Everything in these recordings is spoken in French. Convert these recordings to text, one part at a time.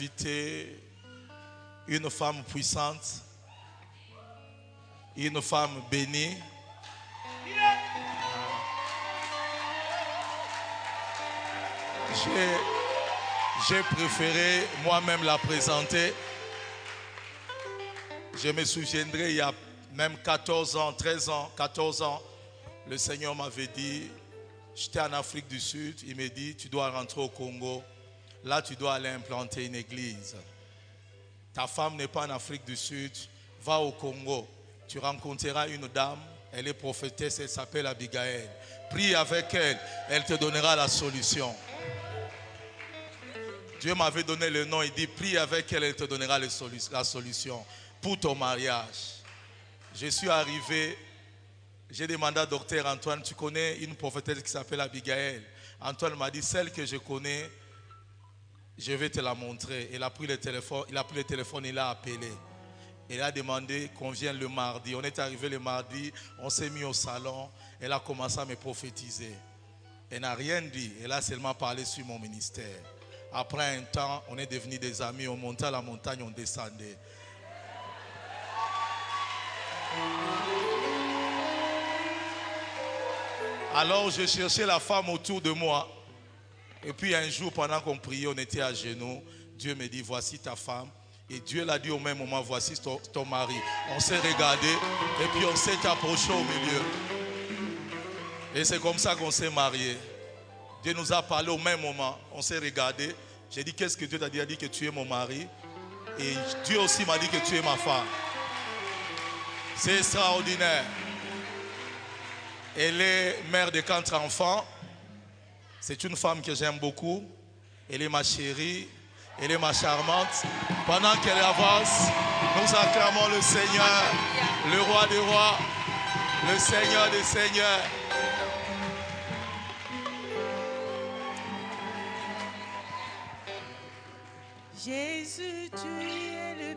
invité une femme puissante, une femme bénie. J'ai préféré moi-même la présenter. Je me souviendrai, il y a même 14 ans, 13 ans, 14 ans, le Seigneur m'avait dit, j'étais en Afrique du Sud, il m'a dit, tu dois rentrer au Congo. Là, tu dois aller implanter une église. Ta femme n'est pas en Afrique du Sud, va au Congo. Tu rencontreras une dame, elle est prophétesse, elle s'appelle Abigail. Prie avec elle, elle te donnera la solution. Dieu m'avait donné le nom, il dit, prie avec elle, elle te donnera la solution pour ton mariage. Je suis arrivé, j'ai demandé à docteur Antoine, tu connais une prophétesse qui s'appelle Abigail? Antoine m'a dit, celle que je connais, je vais te la montrer. Il a pris le téléphone, il a appelé. Il a demandé qu'on vienne le mardi. On est arrivé le mardi, on s'est mis au salon, elle a commencé à me prophétiser. Elle n'a rien dit, elle a seulement parlé sur mon ministère. Après un temps, on est devenus des amis, on montait à la montagne, on descendait. Alors je cherchais la femme autour de moi. Et puis un jour, pendant qu'on priait, on était à genoux. Dieu me dit, voici ta femme. Et Dieu l'a dit au même moment, voici ton mari. On s'est regardé et puis on s'est approché au milieu. Et c'est comme ça qu'on s'est mariés. Dieu nous a parlé au même moment. On s'est regardé. J'ai dit, qu'est-ce que Dieu t'a dit? Il a dit que tu es mon mari. Et Dieu aussi m'a dit que tu es ma femme. C'est extraordinaire. Elle est mère de 4 enfants. C'est une femme que j'aime beaucoup. Elle est ma chérie. Elle est ma charmante. Pendant qu'elle avance, nous acclamons le Seigneur, le roi des rois, le Seigneur des seigneurs. Jésus, tu es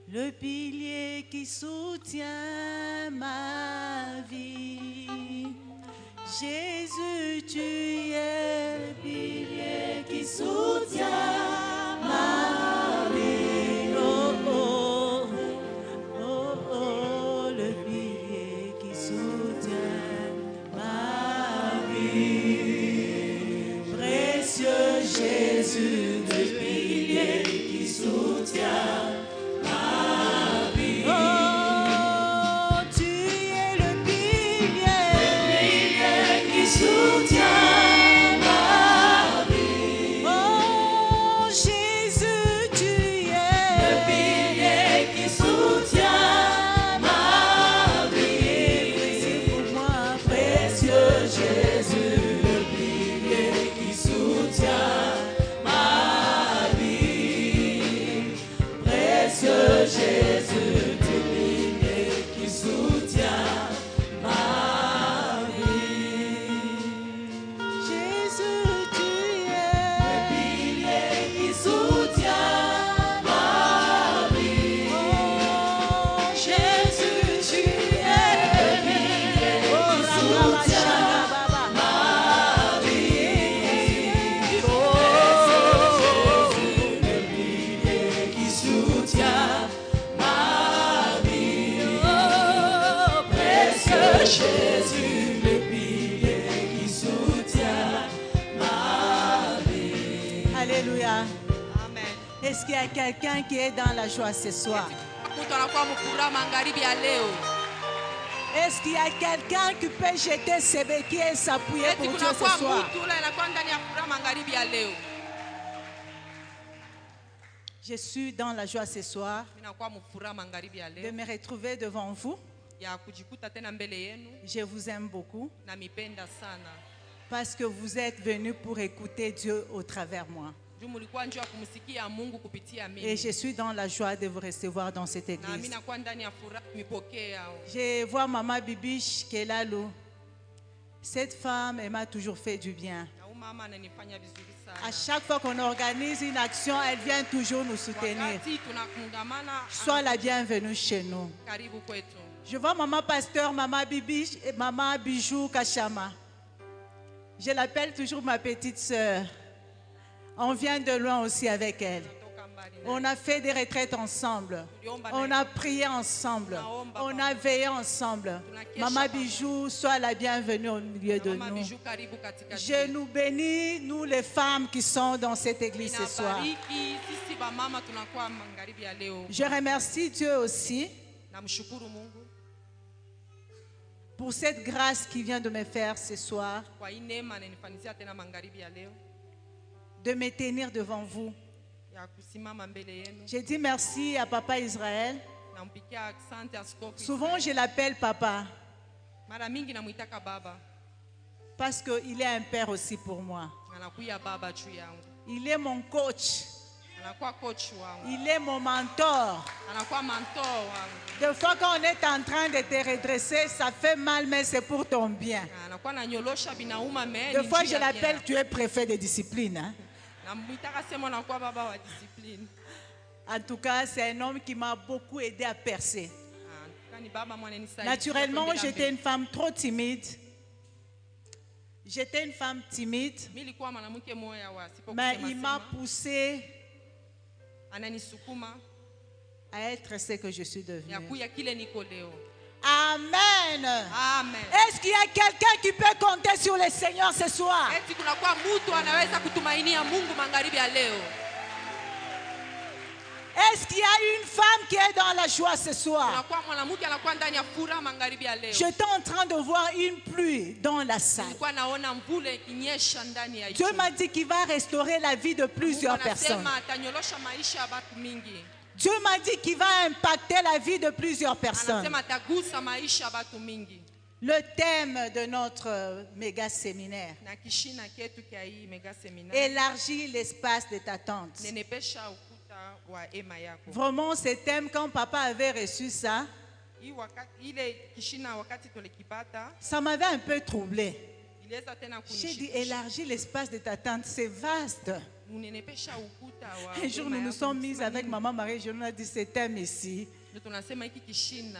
le pilier qui soutient ma vie. Jésus, tu es le pilier qui soutient ma vie. Oh, oh, oh, oh, le pilier qui soutient ma vie. Précieux Jésus, le pilier qui soutient ma vie. Oh, tu es le pilier qui soutient ma vie. Oh, Jésus, tu es le pilier qui soutient ma vie. Précieux pour moi, précieux Jésus, le pilier qui soutient ma vie. Précieux Jésus, le pilier qui soutient ma vie. Jésus, tu es le pilier qui soutient ma vie. Oh, Jésus, tu es le pilier qui soutient ma vie. Oh, Jésus, le pilier qui soutient ma vie. Oh, précieux Jésus, le pilier qui soutient ma vie. Alléluia. Amen. Est-ce qu'il y a quelqu'un qui est dans la joie ce soir? Mtu anakuwa mfuraha magharibi ya leo. Est-ce qu'il y a quelqu'un qui peut jeter ses béquilles et s'appuyer Eti pour Dieu kunakuwa ce soir? mtu ule anakuwa ndani ya furaha magharibi ya leo. Je suis dans la joie ce soir Ninakuwa mfuraha magharibi ya de leo me retrouver devant vous. ya kujikuta tena mbele yenu. Je vous aime beaucoup Na mipenda sana. parce que vous êtes venus pour écouter Dieu au travers moi. Juu mulikuwa njoo kumsikia Mungu kupitia mimi. Et je suis dans la joie de vous recevoir dans cette Na mimi église. nakuwa ndani ya furaha kumipokea. Je vois Maman Bibiche qui est là. Cette femme, elle m'a toujours fait du bien. Na huyu mama ananifanya vizuri À sana. chaque fois qu'on organise une action, elle vient toujours nous soutenir. Wakati tunakungamana, Sois la bienvenue chez nous. karibu kwetu. Je vois Maman Pasteur, Maman Bibiche et Maman Bijou Kachama. Je l'appelle toujours ma petite sœur. On vient de loin aussi avec elle. Toka mbali naye. On a fait des retraites ensemble. On a prié ensemble. On a veillé ensemble. Maman Bijou, sois la bienvenue au milieu de Mama nous. Bijou, karibu katikati Je yetu. nous bénis, nous les femmes qui sont dans cette église ce soir. Ninabariki sisi bamama tunakuwa magharibi ya leo. Je remercie Dieu aussi Namshukuru Mungu pour cette grâce qu'il vient de me faire ce soir, kwa hii neema ananifanyizia tena magharibi ya leo de me tenir devant vous. ya kusimama mbele yenu. Je dis merci à Papa Israël. Nampikia asante askofu. Souvent, je l'appelle Papa Mara mingi namuitaka baba. parce qu'il est un père aussi pour moi. Anakuya baba juu yangu. Il est mon coach. Anakuwa coach wangu. Il est mon mentor. Anakuwa mentor wangu. Des fois, quand on est en train de te redresser, ça fait mal, mais c'est pour ton bien. Anakuwa nanyolosha binauma me. Des fois, je l'appelle, tu es préfet de discipline. Hein? Namuitaka sema anakuwa baba wa discipline. En tout cas, c'est un homme qui m'a beaucoup aidé à percer. Kani baba mwana nisaidia. Naturellement, j'étais une femme trop timide. J'étais une femme timide, Nilikuwa mwanamke moya wa sipo mais kusema il m'a sema. poussée Ananisukuma à être ce que je suis ya devenue. kuya kile niko leo. Amen. Amen. Est-ce qu'il y a quelqu'un qui peut compter sur le Seigneur ce soir? Eti kunakuwa mtu anaweza kutumainia Mungu magharibi ya leo. Est-ce qu'il y a une femme qui est dans la joie ce soir? Kunakuwa mwanamke anakuwa ndani ya furaha magharibi ya leo. J'étais en train de voir une pluie dans la salle. Nilikuwa naona mvule ikinyesha ndani ya Dieu chumba. m'a dit qu'il va restaurer la vie de plusieurs Mungu personnes. anasema atanyolosha maisha ya watu mingi. Dieu m'a dit qu'il va impacter la vie de plusieurs personnes. Anasema atagusa maisha ya watu mingi. Le thème de notre méga séminaire: Na kishina ketu kia hii mega seminar. élargis l'espace de ta tente. Nenepesha ukuta wa hema yako. Vraiment, ce thème, quand papa avait reçu ça, Hii wakati ile kishina wakati tulikipata ça m'avait un peu troublé. iliweza tena J'ai dit, kunishikisha. élargis l'espace de ta tente, c'est vaste. Munenepesha ukuta wa Un jour, hema nous nous yako. sommes mis Nasema avec nini? maman Marie, je nous ai dit, ce thème ici. Ndio tunasema hiki kishina.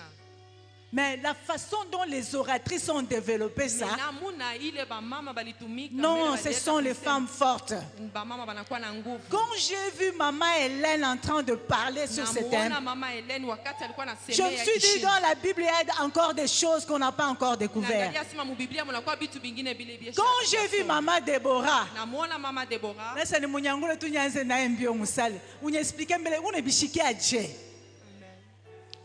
Mais la façon dont les oratrices ont développé ça, Namuna ile bamama balitumika. non, mbele ce baliweza sont les kusema. femmes fortes. Bamama banakuwa na nguvu. Quand j'ai vu maman Hélène en train de parler sur ce thème, Namuona mama Helen wakati alikuwa je anasemea me suis dit, dans la Bible, il y a encore des choses qu'on n'a pas encore découvertes. Naangalia sema mu Biblia mnakuwa vitu vingine vile vile. Quand j'ai vu maman Déborah, namuona mama Deborah nasa ni munyangule tu nyanze naye mbio musale. Unyexplique mbele unebishiki aje.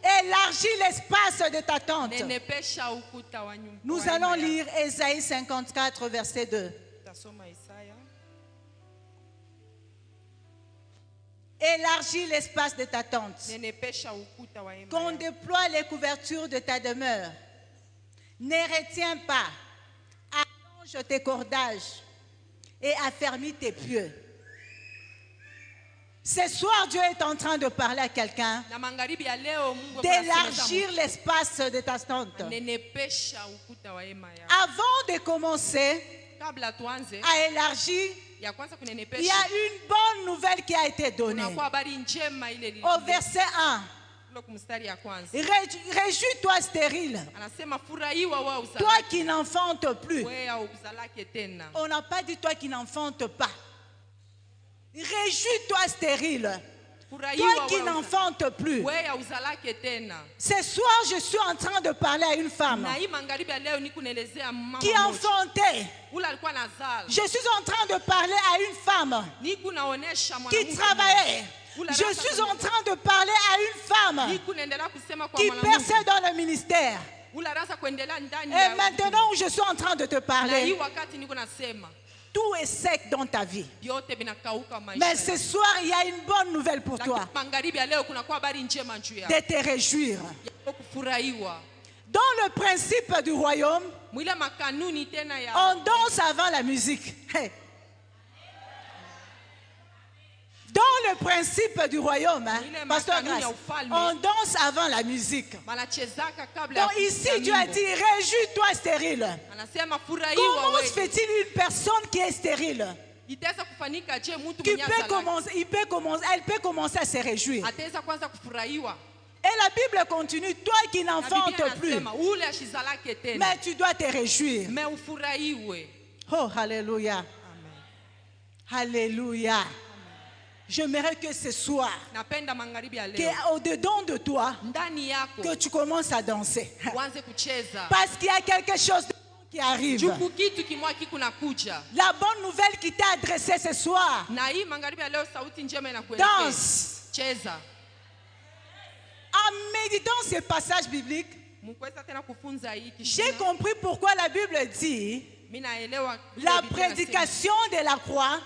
Élargis l'espace de ta tente. nenepesha ukuta wa nyumba. Nous allons lire Ésaïe 54, verset 2. Tasoma Isaya. Élargis l'espace de ta tente. Nenepesha ukuta wa hema. Qu'on yako. déploie les couvertures de ta demeure. Ne retiens pas. Allonge tes cordages et affermis tes pieux. Ce soir, Dieu est en train de parler à quelqu'un Na magharibi ya leo Mungu d'élargir l'espace de ta tente. nenepesha ukuta wa hema yako. Avant de commencer Kabla tuanze à élargir, ya kwanza il y kunenepesha. a une bonne nouvelle qui a été donnée. Kunakuwa habari njema ile Au verset 1, ile kumstari ya kwanza. réjouis-toi stérile, Anasema furahiwa wewe toi uzalake. qui n'enfantes plus. Wewe uzalake tena. On n'a pas dit toi qui n'enfantes pas. Réjouis-toi stérile, toi Furahiwa qui wewe n'enfantes plus. wewe uzalake tena. Ce soir, je suis en train de parler à une femme Na hii magharibi ya leo niko naelezea mama qui mmoja. enfantait. Ule alikuwa nazala. Je suis en train de parler à une femme Niko naonesha qui mwanamke. travaillait. Ula Je rasa suis kuna- en train de parler à une femme Niko naendelea kusema kwa qui mwanamke. perçait dans le ministère. Ula rasa kuendelea ndani Et ya. maintenant où je suis en train de te Na hii parler, wakati niko nasema tout est sec dans ta vie. vyote vinakauka maisha. Mais ce soir, il y a une bonne nouvelle pour toi. Lakini magharibi ya leo kuna kwa habari njema juu yako. De te réjouir. Ya kufurahiwa. Dans le principe du royaume, Mwile makanuni tena ya. on danse avant la musique. Hey. Dans le principe du royaume, hein, Ile Pasteur makanuni Grace, ya ufalme. on danse avant la musique. Banachezaka kabla ya Donc ici, kusikia Dieu a nyimbo. dit, réjouis-toi stérile. Anasema furahiwa Comment wewe. se fait-il une personne qui est stérile Itaweza kufanyika je mtu qui mwenye peut azalaki? commencer, elle peut commencer à se réjouir. Ataweza kwanza kufurahiwa. Et la Bible continue, toi qui Na Biblia n'enfantes plus, anasema ule ashizalake tena. mais tu dois te réjouir. Me ufurahiwe. Oh, alléluia. Amen. Alléluia. J'aimerais que ce soir, napenda magharibi ya leo qu'au-dedans de toi, ndani yako que tu commences à danser. uanze kucheza Parce qu'il y a quelque chose de bon qui arrive. juku kitu kimwa kikunakuja. La bonne nouvelle qui t'a adressée ce soir. Na hii magharibi ya leo sauti njema Danse. inakuelekeza. Cheza. En méditant ce passage biblique, Mkweza tena kufunza hii j'ai kishina. compris pourquoi la Bible dit Mimi naelewa la prédication de la croix,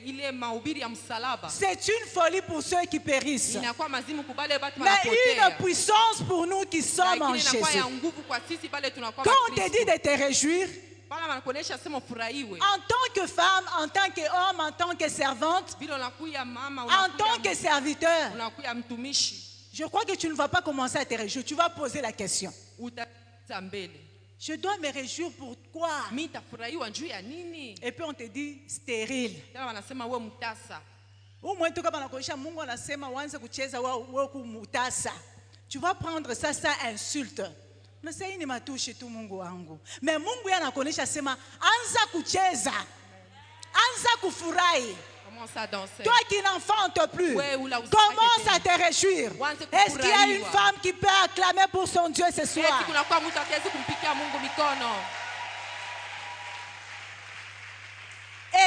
ile mahubiri ya msalaba c'est une folie pour ceux qui périssent, inakuwa mazimu kubale batu mais wanapotea. une puissance pour nous qui sommes en Lakini inakuwa Jésus. ya nguvu kwa sisi bale tunakuwa Quand on te Wakristo. dit de te réjouir, Pala wanakuonesha sema furahiwe. en tant que femme, en tant qu'homme, en tant que servante, Vile unakuya mama, en tant que serviteur, unakuya mtumishi, je crois que tu ne vas pas commencer à te réjouir. Tu vas poser la question. utaza mbele. Je dois me réjouir pourquoi? Mimi tafurahiwa juu ya nini? Et puis on te dit stérile. Tena wanasema wewe mtasa. Tu vas prendre ça, ça insulte. Mais c'est une matouche tout Mungu wangu. Mais Mungu anakuonesha sema anza kucheza. Anza kufurahi. Commence à danser. Toi qui n'enfantes plus, Ouais, ou là où commence ça à te réjouir. Wanze Est-ce qu'il y a une kufurahiwa. femme qui peut acclamer pour son Dieu ce soir? Eti kunakuwa mtu akiwezi kumpikia Mungu mikono.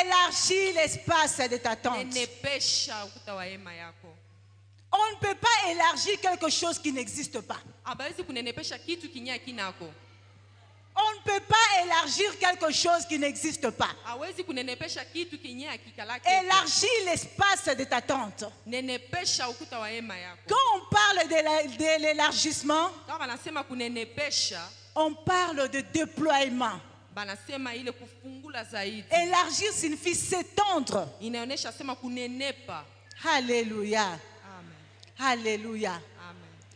Élargis l'espace de ta tente. Nenepesha ukuta wa hema yako. On ne peut pas élargir quelque chose qui n'existe pas. Abawezi kunenepesha kitu kinya kinako. On ne peut pas élargir quelque chose qui n'existe pas. Hawezi kunenepesha kitu kinya kikalake. Élargis l'espace de ta tente. Nenepesha ukuta wa hema yako. Quand on parle de l'élargissement, Kama wanasema kunenepesha, on parle de déploiement. banasema ile kufungula zaidi. Élargir signifie s'étendre. Inaonesha sema kunenepa. Alléluia. Amen. Alléluia. Amen.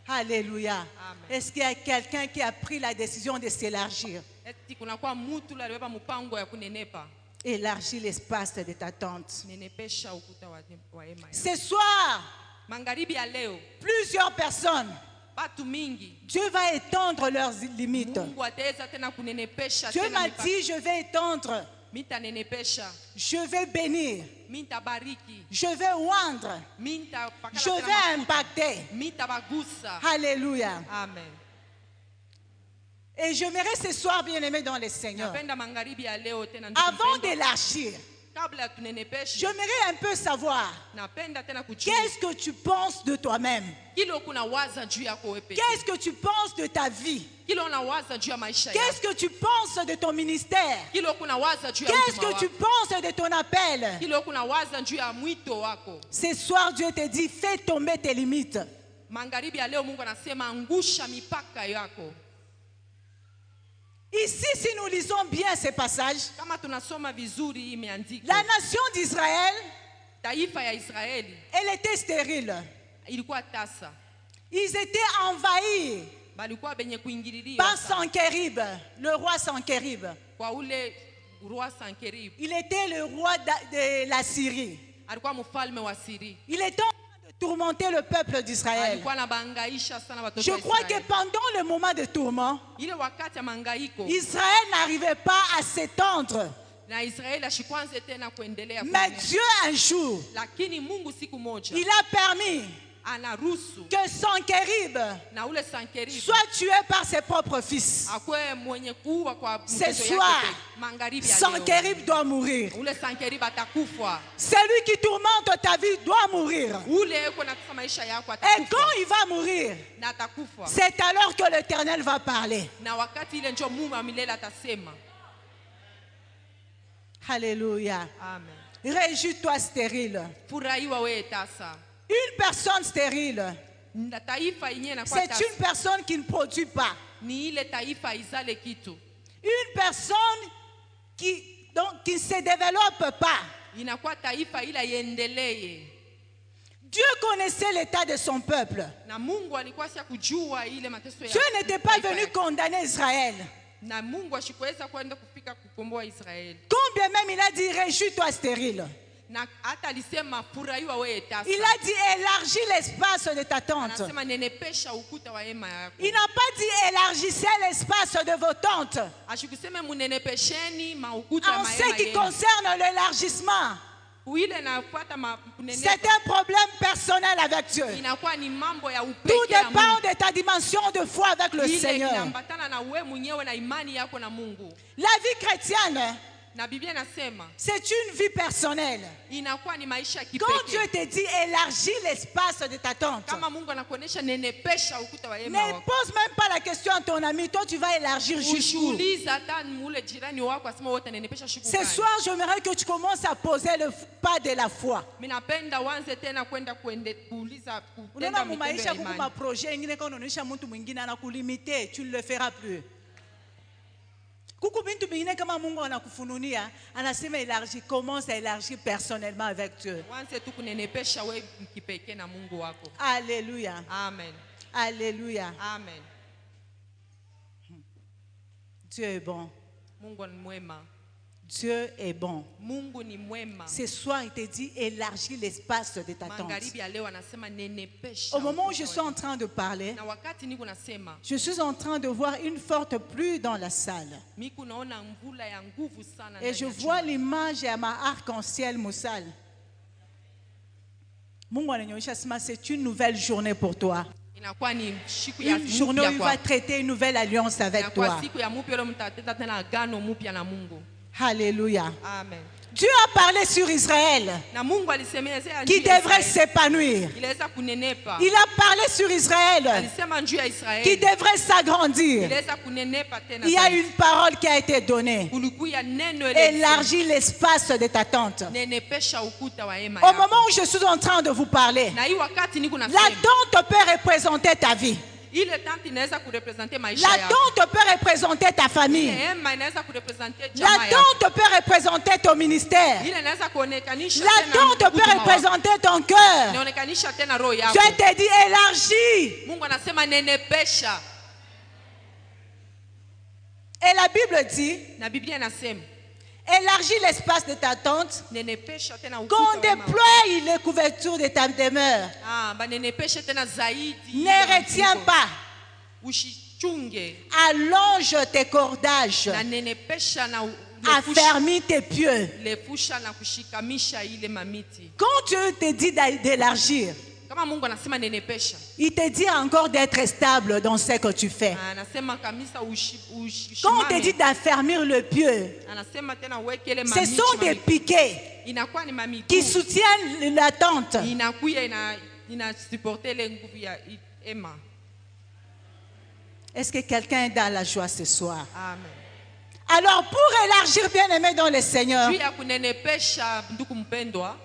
Alléluia. Amen. Est-ce qu'il y a quelqu'un qui a pris la décision de s'élargir? Eti kunakuwa mtu ule alibeba mpango ya kunenepa. Élargis l'espace de ta tente. Nenepesha ukuta wa hema yako. Ce soir, Magharibi ya leo, plusieurs personnes, batu mingi Dieu va étendre leurs limites. Mungu ataweza tena kunenepesha Dieu tena m'a mipaka. dit, je vais étendre, Mitanenepesha, je vais bénir, mitabariki, je vais oindre, mitapakala je tena vais mafuta, impacter. mitabagusa. Alléluia. Amen. Et j'aimerais ce soir, bien-aimés dans le Seigneur, Napenda magharibi ya leo tena ndugu avant mpendwa, d'élargir, kabla ya tunenepesha, j'aimerais un peu savoir napenda tena kujua qu'est-ce que tu penses de toi-même. kile kuna waza juu yako wewe pekee. Qu'est-ce que tu penses de ta vie? Kile unawaza juu ya maisha Qu'est-ce yako. que tu penses de ton ministère? Kile kuna waza juu ya Qu'est-ce huduma que tu wako. penses de ton appel? Kile kuna waza juu ya mwito wako. Ce soir, Dieu te dit, fais tomber tes limites. Magharibi ya leo Mungu anasema angusha mipaka yako. Ici, si nous lisons bien ces passages, Kama tunasoma vizuri imeandikwa, la nation d'Israël, taifa ya Israeli elle était stérile. ilikuwa tasa, Ils étaient envahis balikuwa benye kuingililia par sana. Sankerib, le roi Sankerib. Kwa ule roi Sankerib, Il était le roi de la Syrie. alikuwa mfalme wa Siri, Il était en train de tourmenter le peuple d'Israël. alikuwa anabangaisha sana watoto Je wa crois que Israeli. pendant le moment de tourment, Ile wakati ya mangaiko Israël n'arrivait pas à s'étendre. na Israeli ashikwanze tena kuendelea Mais kuenea. Dieu, un jour, Lakini Mungu siku moja il a permis anaruhusu que Sankerib na ule Sankerib soit tué par ses propres fils. akwe mwenye kuua kwa Ce mtoto soir, yake. Magharibi ya leo Sankerib doit mourir. ule Sankerib atakufa. Celui qui tourmente ta vie doit mourir. Ule yuko nataka maisha yako Et atakufa quand il va mourir, na atakufa. c'est alors que l'Éternel va parler. Na wakati ile ndio Mungu wa milele atasema. Alléluia. Amen. Réjouis-toi stérile. Furahiwa wewe tasa. Une personne stérile, Na taifa yenyewe inakuwa c'est tasa. une personne qui ne produit pas. Ni ile taifa izale kitu. Une personne qui ne se développe pas. Inakuwa taifa ila iendelee. Dieu connaissait l'état de son peuple. Na Mungu alikuwa si kujua ile mateso ya Dieu n'était pas taifa venu yake. condamner Israël. Na Mungu ashikuweza kwenda kufika kukomboa Israeli. Combien même il a dit, réjouis-toi stérile. Na hata alisema furahiwa wewe tasa. Il a dit, élargis l'espace de ta tente. Anasema nenepesha ukuta wa hema yako. Il n'a pas dit, élargissez l'espace de vos tentes. Ashikuseme munenepesheni maukuta ya En ce mahema qui yenu. concerne l'élargissement, Ile inafuata C'est un problème personnel avec Dieu. inakuwa ni mambo ya Tout upekee na dépend Mungu. de ta dimension de foi avec le Ile Seigneur. inaambatana na wewe mwenyewe na imani yako na Mungu. La vie chrétienne, Na Biblia inasema c'est une vie personnelle. inakuwa ni maisha ya Quand Dieu kipekee. te dit élargis l'espace de ta tente, Kama Mungu anakuonesha nenepesha ukuta wa hema ne wako. pose même pas la question à ton ami, toi tu vas élargir jusqu'où? Ushiuliza hata mule jirani wako asema wote nenepesha shuku Ce gani. soir, j'aimerais que tu commences à poser le pas de la foi. Mimi napenda uanze tena kwenda kuuliza kutenda Unaona mitendo mumaisha ya kuku imani. maprojet ingine kwa unaonyesha mtu mwingine anakulimite, tu ne le feras plus. Kuku bintu bingine kama Mungu anakufununia, anasema élargir, commence à élargir personnellement avec Dieu. Uanze tu kunenepesha wewe kipekee na Mungu wako. Alléluia. Amen. Alléluia. Amen. Dieu est bon. Mungu ni mwema. Dieu est bon. Mungu ni mwema. Ce soir, il te dit élargis l'espace de ta tente. Magharibi ya leo anasema nenepesha. Au moment où ukuta je wa suis en train de parler, na wakati niko nasema je suis en train de voir une forte pluie dans la salle. mimi naona mvula ya nguvu sana Et ndani je ya vois chumba. l'image ya ma arc-en-ciel musal. Mungu ananionyesha sema c'est une nouvelle journée pour toi. Inakuwa ni siku ya Une journée où mpya il kwa va traiter une nouvelle alliance avec inakuwa toi. siku ya mpya leo mtatenda tena agano mpya na Mungu. Alléluia. Amen. Dieu a parlé sur Israël Na Mungu alisemea qui devrait s'épanouir. iliweza kunenepa. Il a parlé sur Israël Alisema njuu ya qui Israeli devrait s'agrandir. iliweza kunenepa tena. Il y a zaidi. une parole qui a été donnée. Kulikuwa neno ile Élargis l'espace de ta tente. nenepesha ukuta wa hema Au yako. moment où je suis en train de vous parler, Na hii wakati niko la nasema tente peut représenter ta vie. ile tante inaweza kurepresenter maisha La yako. tente peut représenter ta famille. Hema inaweza kurepresenter La jamaa yako. tente peut représenter ton ministère. Ile inaweza kuonekanisha La tena tente peut huduma wako. représenter ton cœur. Inaonekanisha tena roho yako. Dieu te dit élargis. Mungu anasema nenepesha. Et la Bible dit Na Biblia inasema élargis l'espace de ta tente. nenepesha tena ukuta Qu'on wa hema wako. déploie les couvertures de ta demeure. Banenepeshe tena zaidi. Ne retiens pas. Ushichunge. Allonge tes cordages. Na nenepesha na Affermis tes pieux. lefusha na kushikamisha ile mamiti. Quand Dieu te dit d'élargir, Kama Mungu anasema nenepesha. il te dit encore d'être stable dans ce que tu fais. Anasema kamisa Quand on te dit d'affermir le pieu, anasema tena wekele ce mamiti. sont des piquets Inakuwa ni mamiku. qui soutiennent la tente. Inakuya ina supporter le nguvu ya hema. Est-ce que quelqu'un est dans la joie ce soir? Amen. Alors, pour élargir, bien-aimé dans le Seigneur, Juu ya kunenepesha ndugu mpendwa,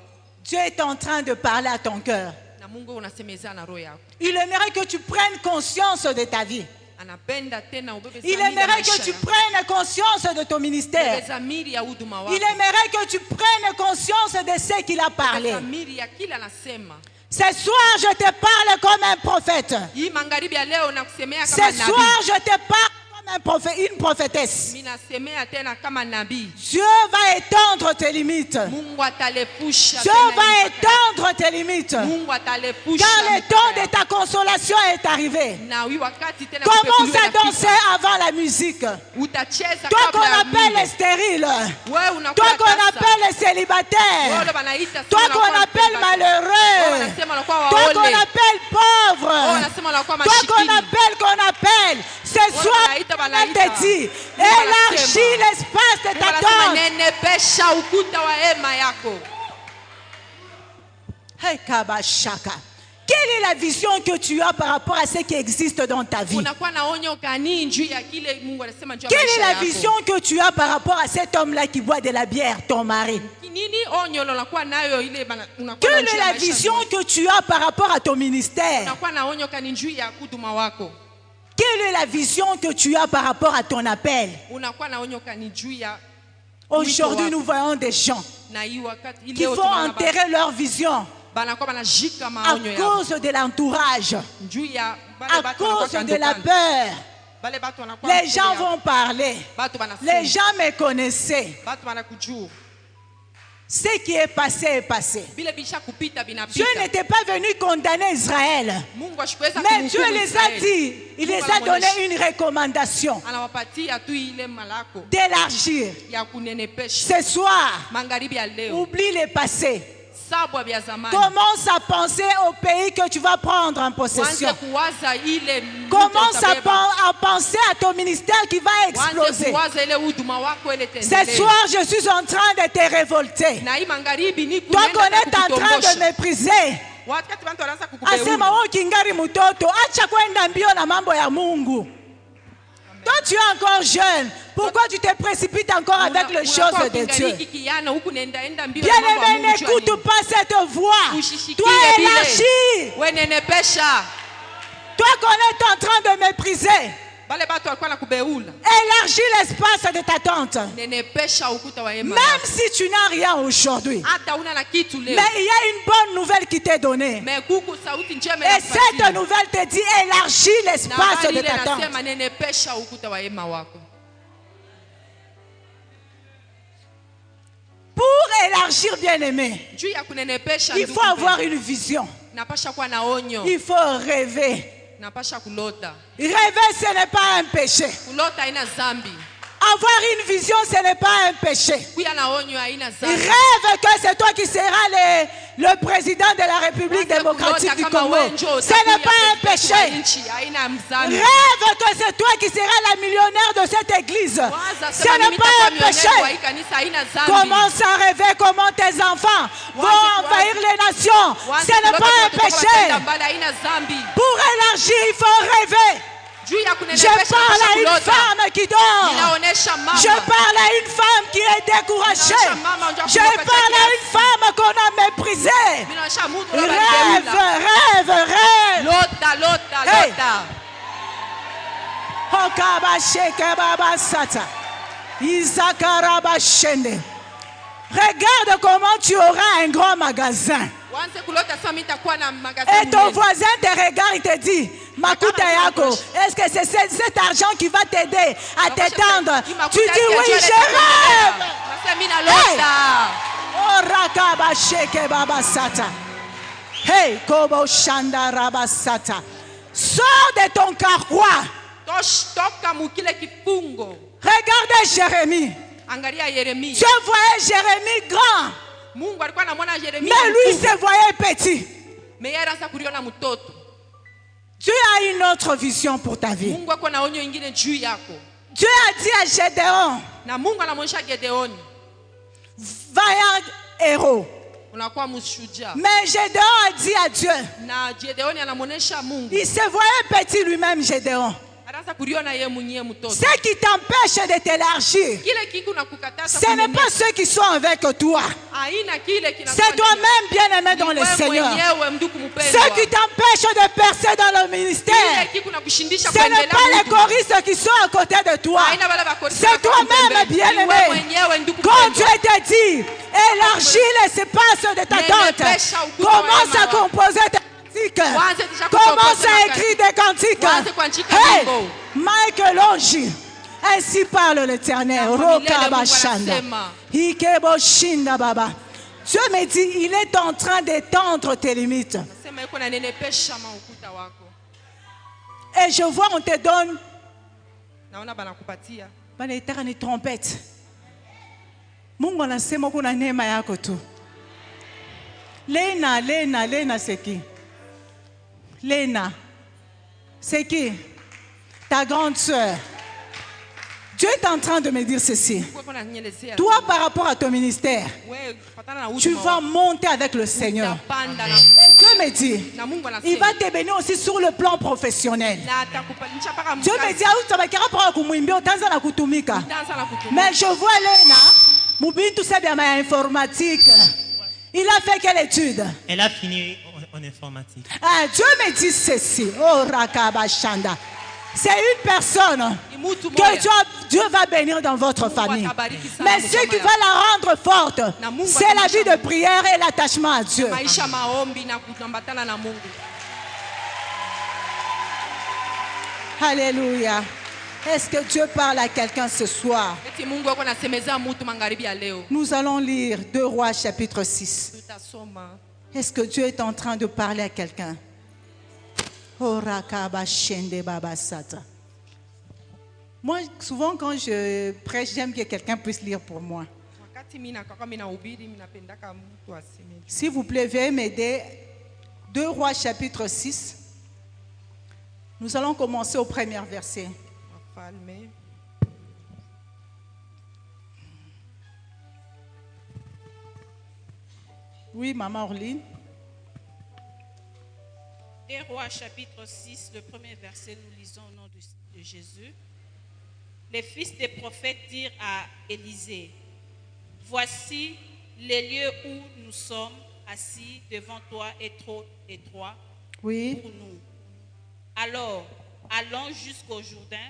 Dieu est en train de parler à ton cœur. na Mungu unasemeza na roho yako. Il aimerait que tu prennes conscience de ta vie. Anapenda tena ubebe Il zamiri ya aimerait maisha que tu yako. prennes conscience de ton Ubebe ministère. zamiri ya huduma wako. Il aimerait que tu prennes conscience de ce qu'il a parlé. Zamiri ya kila anasema. Ce soir, je te parle comme un prophète. Hii magharibi ya leo nakusemea Ce kama nabii. soir, je te parle comme un prophète, une prophétesse. Mimi nasemea tena kama nabii. Dieu va étendre tes limites. Mungu atalefusha Dieu tena va hii mpaka- étendre tes limites. Mungu atalefusha Car le mipaka temps de yako. ta consolation est arrivé. Na hii wakati tena Commence kupepuliwa à inafika. danser avant la musique. Utacheza Toi qu'on kabla ya appelle muda. les stériles. Wewe unakuwa Toi qu'on tasa. appelle les Wewe célibataires. wanaita Toi sana qu'on unakuwa appelle mpenda. Wewe malheureux. wanasema unakuwa Toi qu'on waole. appelle Wewe pauvre. wanasema unakuwa Toi qu'on mashikini. appelle. Ce soir, banaita. on te dit, élargis l'espace de Mungu ta anasema tente. nenepesha ukuta wa hema yako. Hey, Kabashaka. Quelle est la vision que tu as par rapport à ce qui existe dans ta vie? Unakuwa na onyo gani juu ya kile Mungu anasema juu ya Quelle est maisha la yako? vision que tu as par rapport à cet homme-là qui boit de la bière, ton mari? Nini onyo unakuwa nayo ile unakuwa Quelle na est juu ya la maisha vision yako? que tu as par rapport à ton ministère? Unakuwa na onyo gani juu ya huduma wako? Quelle est la vision que tu as par rapport à ton appel? Unakuwa na onyo gani juu ya Aujourd'hui, nous voyons des gens na hii wakati qui leo font tunaona enterrer leur vision banakuwa banashika à maonyo yao cause de l'entourage, juu ya bale à batu cause wanakuwa de la kando peur. bale batu wanakuwa Les gens mbele yao. vont parler. Batu banasema. Les gens me connaissaient. Batu banakujua. Ce qui est passé est passé. Bile bisha kupita Dieu binapita. n'était pas venu condamner Israël. Mungu ashikuweza Mais Dieu kumhukumu les a Israeli. dit, il les a donné une recommandation Anawapatia tu ile malako d'élargir. ya kunenepesha. Ce soir, Magharibi ya leo. oublie le passé. Sabwa vya zamani. Commence à penser au pays que tu vas prendre en possession. Wanze kuwaza ile mji Commence utabeba. à penser à ton ministère qui va Wanze exploser. kuwaza ile huduma wako ile Ce tendelee. soir, je suis en train de te révolter. Na hii magharibi ni Toi qu'on kunaenda est en train de kukutongosha. mépriser. Wakati watu wanaanza Asema kukubeula. wewe kingari mtoto, acha kwenda mbio na mambo ya Mungu. Toi tu es encore jeune. Pourquoi tu te précipites encore avec les choses de Dieu? Bien-aimé, n'écoute pas cette voix. Toi élargis. Toi qu'on est en train de mépriser. Élargis l'espace de ta tente. Même si tu n'as rien aujourd'hui. Mais il y a une bonne nouvelle qui t'est donnée. Et cette nouvelle te dit élargis l'espace de ta tente. Pour élargir, bien-aimé, il faut avoir une vision. Il faut rêver. Rêver, ce n'est pas un péché. Avoir une vision, ce n'est pas un péché. Rêve que c'est toi qui seras le président de la République démocratique du Congo. Ce n'est pas un péché. Rêve que c'est toi qui seras la millionnaire de cette église. Ce n'est pas un péché. Commence à rêver comment tes enfants vont envahir les nations. Ce n'est pas un péché. Pour élargir, il faut rêver. Je parle à une femme qui dort. Je parle à une femme qui est découragée. Je parle à une femme qu'on a méprisée. Rêve, rêve, rêve. Hey. Regarde comment tu auras un grand magasin. Et ton voisin te regarde, il te dit, Makuta Yako, est-ce que c'est cet argent qui va t'aider à t'étendre? Tu dis oui, je rêve. Hey. Oh, Rakaba Sheke Baba Sata. Hey, Kobo Shanda Rabasata. Sors de ton carquois. Regardez Jérémie. Tu voyais Jérémie grand. Mais lui se voyait petit. Dieu a une autre vision pour ta vie. Dieu a dit à Gédéon, vaillant héros. Mais Gédéon a dit à Dieu, il se voyait petit lui-même, Gédéon. Ce qui t'empêche de t'élargir, ce n'est pas ceux qui sont avec toi. C'est toi-même bien-aimé dans le Seigneur. Ce qui t'empêche de percer dans le ministère, ce n'est pas les choristes qui sont à côté de toi. C'est toi-même bien-aimé. Quand Dieu te dit, élargis l'espace de ta tente, commence à composer tes cantiques. Commence à écrire des cantiques. Hey, Michel-Ange, ainsi parle l'Éternel. Dieu me dit, il est en train d'étendre tes limites. Et je vois, on te donne une trompette. Mungu anasema kuna neema yako tu. Lena c'est qui? Lena, c'est qui? Ta grande sœur. Dieu est en train de me dire ceci. Toi, par rapport à ton ministère, tu vas monter avec le Seigneur. Et Dieu me dit, il va te bénir aussi sur le plan professionnel. Dieu me dit, mais je vois Lena, Moubintou Sabiama informatique. Il a fait quelle étude? Elle a fini en informatique. Ah, Dieu me dit ceci. Oh, Rakabashanda. C'est une personne que Dieu va bénir dans votre famille. Mais ce qui va la rendre forte, c'est la vie de prière et l'attachement à Dieu. Alléluia. Est-ce que Dieu parle à quelqu'un ce soir? Nous allons lire 2 Rois chapitre 6. Est-ce que Dieu est en train de parler à quelqu'un? Moi, souvent quand je prêche, j'aime que quelqu'un puisse lire pour moi. S'il vous plaît, veuillez m'aider. 2 Rois chapitre 6. Nous allons commencer au premier verset. Oui, Maman Orline. 2 Rois chapitre 6, le premier verset, nous lisons au nom de Jésus. Les fils des prophètes dirent à Élisée, voici les lieux où nous sommes assis devant toi est trop étroit pour nous. Alors, allons jusqu'au Jourdain,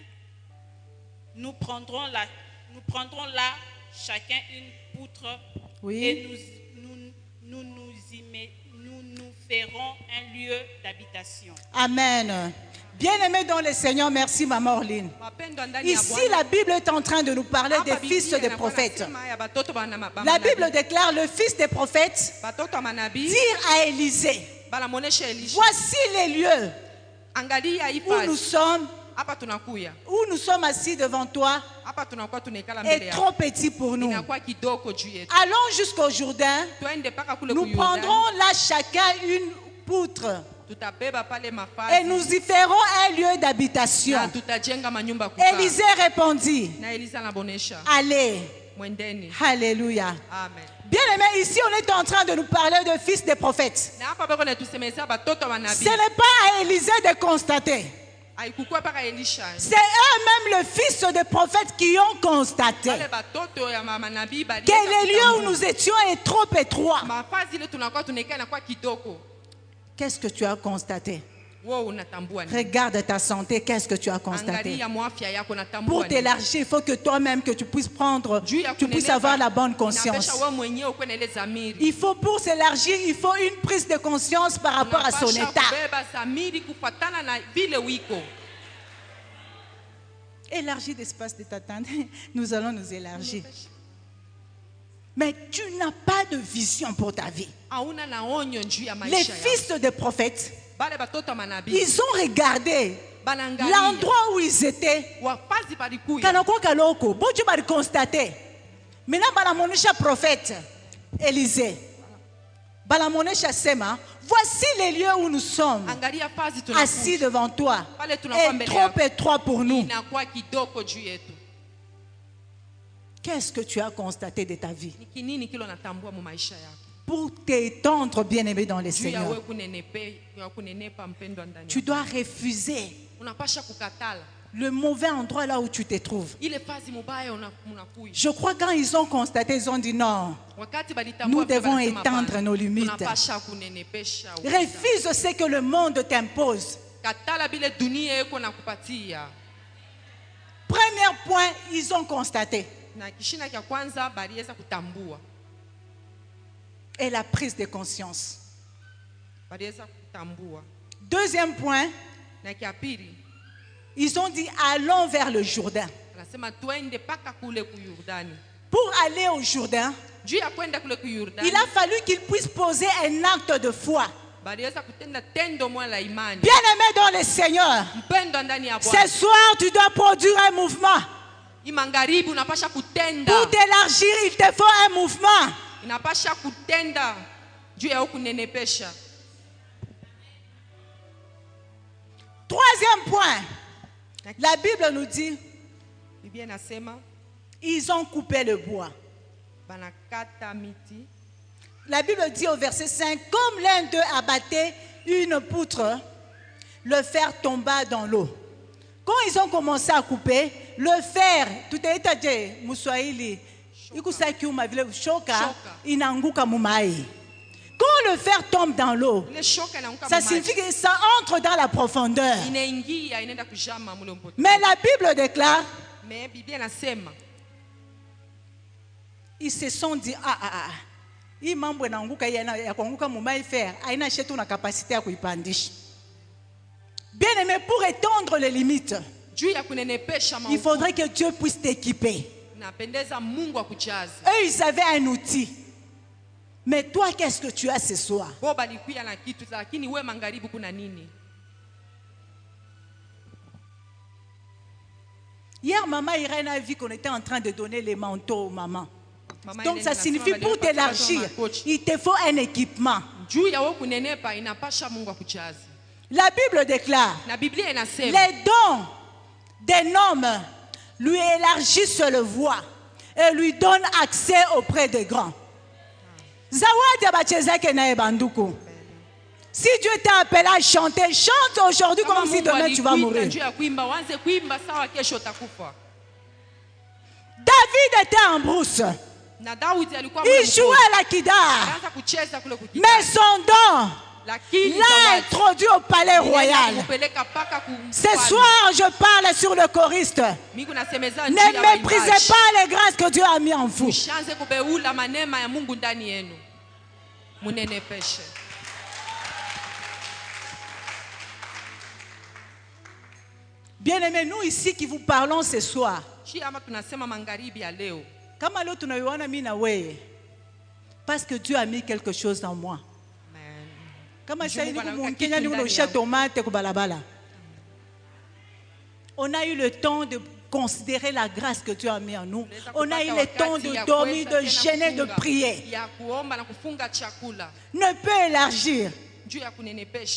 nous prendrons là chacun une poutre et nous ferons un lieu d'habitation. Amen. Bien-aimés dans le Seigneur, merci Maman Orline. Ici, la Bible est en train de nous parler des fils des prophètes. La Bible déclare le fils des prophètes dire à Élisée, voici les lieux où nous sommes assis devant toi est trop petit pour nous. Allons jusqu'au Jourdain, nous prendrons là chacun une poutre et nous y ferons un lieu d'habitation. Élisée répondit, allez. Alléluia. Bien-aimés, ici on est en train de nous parler de fils des prophètes. Ce n'est pas à Élisée de constater. C'est eux-mêmes, le fils des prophètes, qui ont constaté que les lieux où nous étions est trop étroits. Qu'est-ce que tu as constaté? Regarde ta santé, qu'est-ce que tu as constaté? Pour t'élargir, il faut que toi-même que tu puisses prendre, tu puisses avoir la bonne conscience. Il faut, pour s'élargir, il faut une prise de conscience par rapport à son état. Élargir l'espace de ta tente, nous allons nous élargir. Mais tu n'as pas de vision pour ta vie. Les fils des prophètes, ils ont regardé l'endroit où ils étaient. Ils constaté. Maintenant, balamonisha prophète Élisée, balamonisha Sema, voici les lieux où nous sommes assis devant toi. Et trop étroit pour nous. Qu'est-ce que tu as constaté de ta vie? Pour t'étendre, bien-aimé dans le Seigneur, tu dois refuser le mauvais endroit là où tu te trouves. Je crois que quand ils ont constaté, ils ont dit non, nous devons étendre nos limites. Refuse ce que le monde t'impose. Premier point, ils ont constaté. Et la prise de conscience. Deuxième point, ils ont dit allons vers le Jourdain. Pour aller au Jourdain, il a fallu qu'ils puissent poser un acte de foi. Bien-aimé dans le Seigneur, ce soir tu dois produire un mouvement. Pour t'élargir, il te faut un mouvement. Troisième point, la Bible nous dit ils ont coupé le bois. La Bible dit au verset 5, comme l'un d'eux abattait une poutre, le fer tomba dans l'eau. Quand ils ont commencé à couper, le fer, tout est étagé, Moussaïli, quand le fer tombe dans l'eau, ça signifie que ça entre dans la profondeur. Mais la Bible déclare, ils se sont dit, bien-aimé, pour étendre les limites, Il faudrait que Dieu puisse t'équiper. Eux, ils avaient un outil. Mais toi, qu'est-ce que tu as ce soir? Hier, maman Irène a vu qu'on était en train de donner les manteaux aux mamans. Donc ça signifie pour t'élargir, il te faut un équipement. La Bible déclare, les dons d'un homme lui élargissent le voie et lui donnent accès auprès des grands. Si Dieu t'a appelé à chanter, chante aujourd'hui comme si demain tu vas mourir. David était en brousse. Il jouait à la guitare. Mais son don l'a introduit au palais royal. Ce soir, je parle sur le choriste. Ne méprisez pas les grâces que Dieu a mis en vous. Bien-aimés, nous ici qui vous parlons ce soir, parce que Dieu a mis quelque chose en moi. On a eu le temps de considérer la grâce que Dieu a mis en nous. On a eu le temps de dormir, de jeûner, de prier. Ne peut élargir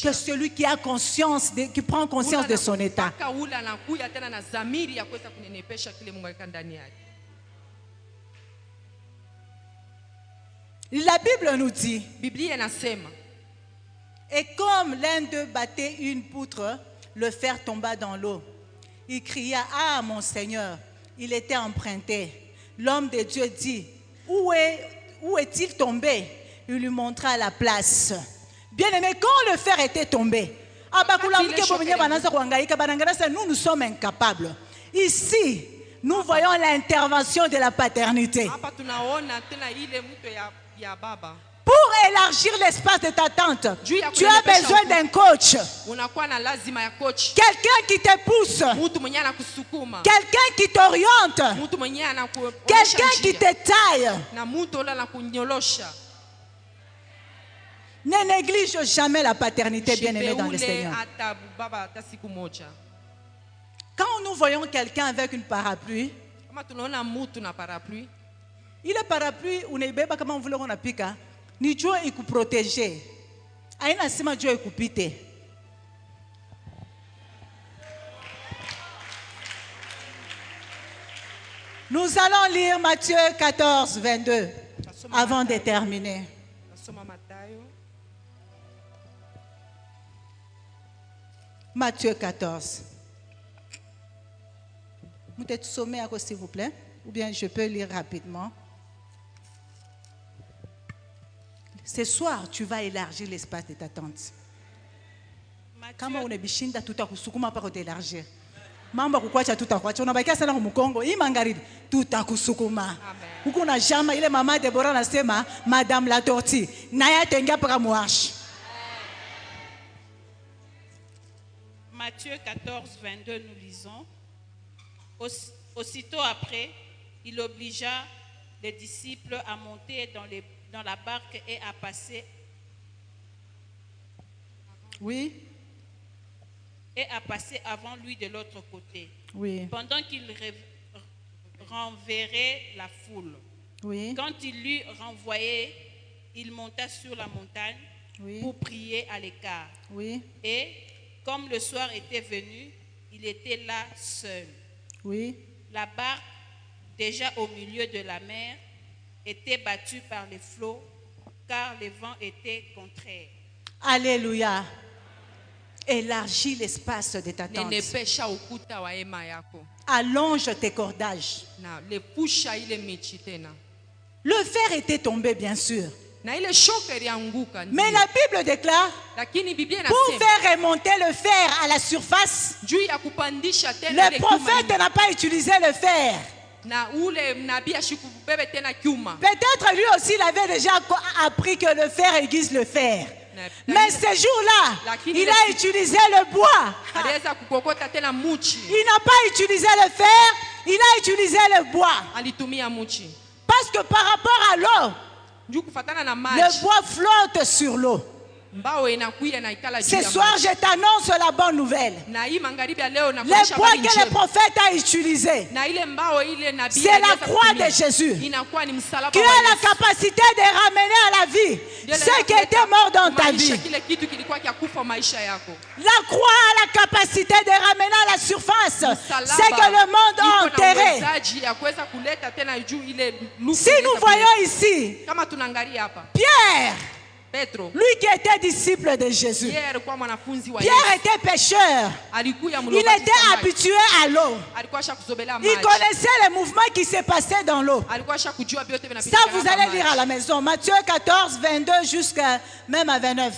que celui qui a conscience, qui prend conscience de son état. La Bible nous dit, et comme l'un d'eux battait une poutre, le fer tomba dans l'eau. Il cria, ah mon Seigneur, il était emprunté. L'homme de Dieu dit, où est-il tombé? Il lui montra la place. Bien-aimé, quand le fer était tombé, nous sommes incapables. Ici, nous voyons l'intervention de la paternité. Pour élargir l'espace de ta tente, tu as besoin d'un coach. Quelqu'un qui te pousse. Quelqu'un qui t'oriente. Quelqu'un qui te taille. Ne néglige jamais la paternité, bien-aimée dans le Seigneur. Quand nous voyons quelqu'un avec une parapluie, il est parapluie, on est bébé comme on voulait on a piqué. Ni Dieu est pour protéger. Aïna sima Dieu est pour piter. Nous allons lire Matthieu 14, 22 avant de terminer. Matthieu 14. Vous êtes sommé à s'il vous plaît, ou bien je peux lire rapidement. Ce soir, tu vas élargir l'espace de ta tente. Kama unebishinda tutakusukuma pa kutelargir. Mambo kukwacha tutakwacha. Unabakia sana kumukongo. Hii magharibi tutakusukuma. Huko na jama ile mama Deborah anasema Madame la tortille. Naye tenga para muash. Matthieu 14, 22, nous lisons. Aussitôt après, il obligea les disciples à monter dans la barque et à passer. Oui. Et à passer avant lui de l'autre côté. Oui. Pendant qu'il renverrait la foule. Oui. Quand il l'eut renvoyé, il monta sur la montagne pour prier à l'écart. Oui. Et comme le soir était venu, il était là seul. Oui. La barque, déjà au milieu de la mer, était battue par les flots, car les vents étaient contraires. Alléluia. Élargis l'espace de ta tente. Allonge tes cordages. Le fer était tombé, bien sûr. Mais la Bible déclare, pour faire remonter le fer à la surface, le prophète n'a pas utilisé le fer. Peut-être lui aussi il avait déjà appris que le fer aiguise le fer. Mais ce jour-là, il a utilisé le bois. aliweza kukokota tena muchi, Il n'a pas utilisé le fer, il a utilisé le bois. alitumia muchi Parce que par rapport à l'eau, juu kufatana na le maji, bois flotte sur l'eau. mbao inakuya na ikala juu Ce ya soir, maji. je t'annonce la bonne nouvelle. Na hii magharibi ya leo Le nakuonyesha bois habari que le njema. prophète a utilisé, Na ile mbao ile nabii c'est la aliweza croix kutumia, de Jésus, inakuwa ni msalaba qui wa a la Yesu. capacité de ramener à la vie Ndio ce inaweza qui était kuleta mort dans ta kumaanisha vie. kile kitu kilikuwa kia kufa maisha yako. La croix a la capacité de ramener à la surface Msalaba ce que le monde a iko na enterré. uwezaji ya kuweza kuleta tena juu ile luku Si ileta nous kuleta. voyons ici Kama tunaangalia hapa Pierre, Petro, lui qui était disciple de Jésus, yeye alikuwa mwanafunzi wa Pierre Yesu. était pécheur. Alikuya Il mlobaji était samaki. habitué à l'eau. Alikuwa shakuzobelea Il maji. connaissait les mouvements qui se passaient dans l'eau. Alikuwa shakujua vyote vinapita. Ça, vous allez lire à la maison. Matthieu 14, 22 jusqu'à même à 29.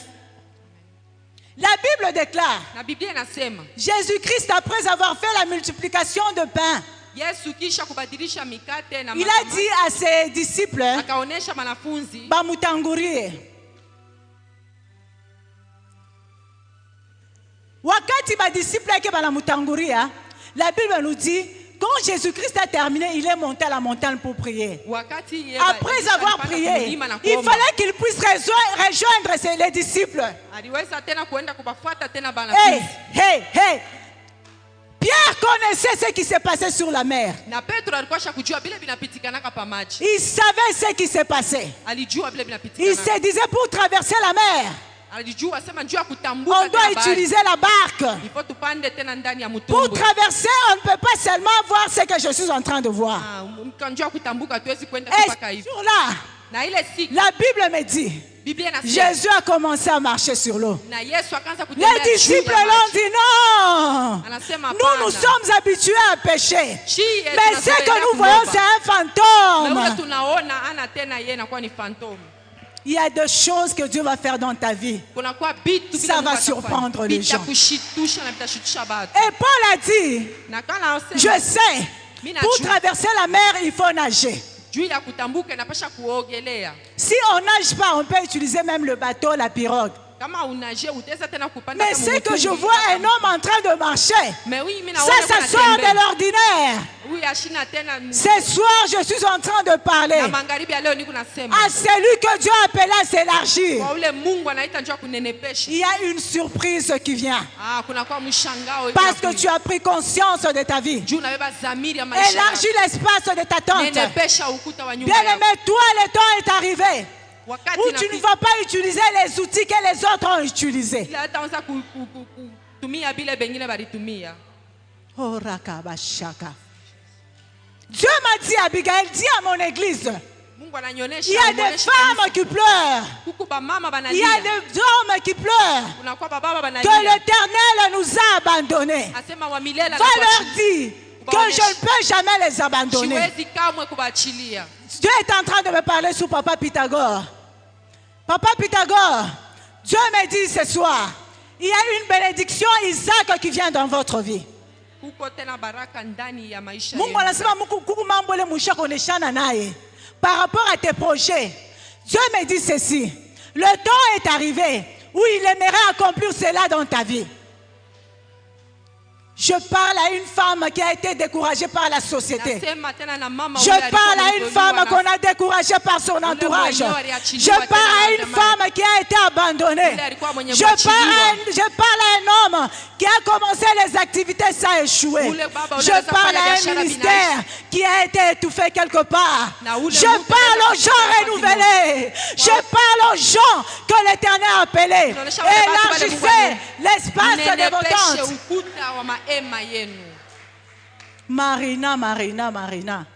La Bible déclare, Na Biblia inasema Jésus-Christ, après avoir fait la multiplication de pain, Yesu kisha kubadilisha mikate na il a dit à ses disciples, akaonesha wanafunzi bamutangurie. Wakati ba disciples yake banamutanguria, la Bible nous dit, quand Jésus-Christ a terminé, il est monté à la montagne pour prier. wakati yeye Après Yesu avoir alipanda prié, kumlima na il kuomba, fallait qu'il puisse rejoindre les disciples. aliweza tena kuenda kubafuata tena Hey, banafunzi. hey, hey. Pierre connaissait ce qui s'est passé sur la mer. Na Petro alikuwa shakujua vile vinapitikanaka pa maji. Il savait ce qui s'est passé. Alijua vile Il vinapitikanaka. se disait, pour traverser la mer, Alijua sema njoo ya kutambuka on doit tena bahari. utiliser la barque. Il faut tupande tena ndani ya Pour mtumbwi. traverser, on ne peut pas seulement voir ce que je suis en train de voir. Njoo ya kutambuka tuwezi kwenda Et mpaka hivi. sur là, Na ile siku la Bible me dit, Biblia inasema Jésus a commencé à marcher sur l'eau. na Yesu akaanza kutembea Les juu disciples ya l'ont maji. dit non. Anasema Nous hapana. sommes habitués à pécher. Chie, Mais ce tunazoelea que nous kuomba. voyons, c'est un Na ule fantôme. tunaona ana tena yeye inakuwa ni fantôme. Il y a des choses que Dieu va faire dans ta vie. Kunakuwa vitu Ça va surprendre les gens. Vitakushitusha na vitashutusha watu. Et Paul a dit, Na kana je usema sais, pour traverser la mer, il faut nager. juu ya kutambuka inapasha kuogelea. Si on nage pas, on peut utiliser même le bateau, la pirogue. Kama unaje utaweza tena kupanda Mais kama c'est que je mtumbwi. vois un homme en train de marcher. Mais oui, mimi Ça, naona ça kuna sort de tembea. l'ordinaire. Oui, ashina tena. Ce soir, je suis en train de parler Na magharibi ya leo niko nasema. à celui que Dieu a appelé à s'élargir. Kwa ule Mungu anaita njoo kunenepesha. Il y a une surprise qui vient. Kuna kwa mshangao hivi. Parce que tu as pris conscience de ta vie. juu unabeba dhamiri ya maisha yako. Élargis l'espace de ta tente. Nenepesha ukuta wa nyumba Bien yako. aimé, toi, le temps est arrivé Wakati où tu ne vas pas utiliser les outils que les autres ont utilisés. Ila hataanza kutumia bile bengine balitumia. Oh, rakabashaka. Dieu m'a dit, Abigail, dis à mon église, Mungu ananionyesha. il y a des femmes qui pleurent. Kuku ba mama Il y a banalia. des hommes qui pleurent. Kuna kwa baba Que banalia. l'Éternel nous a abandonnés. Asema wa milele Va leur dire que je ne peux jamais les abandonner. Siwezi kamwe kubaachilia. Dieu est en train de me parler sur Papa Pythagore. Papa Pythagore, Dieu me dit ce soir, il y a une bénédiction Isaac qui vient dans votre vie. Kuko tena baraka ndani ya maisha Mungu yenu. anasema kuku mambo ile musha koneshana naye. Par rapport à tes projets, Dieu me dit ceci. Le temps est arrivé où il aimerait accomplir cela dans ta vie. Je parle à une femme qui a été découragée par la société. Nasema tena na mama Je ule parle à alikuwa une femme amekoliwa qu'on a découragée par son entourage. Je parle à une femme qui a été abandonnée. Je parle à un homme qui a commencé les activités sans échouer. Je parle à un ministère qui a été étouffé quelque part. Je parle aux gens renouvelés. Je parle aux gens que l'Éternel a appelés. Élargissez l'espace de vos tentes. ukuta wa maema yenu. Marina, Marina, Marina.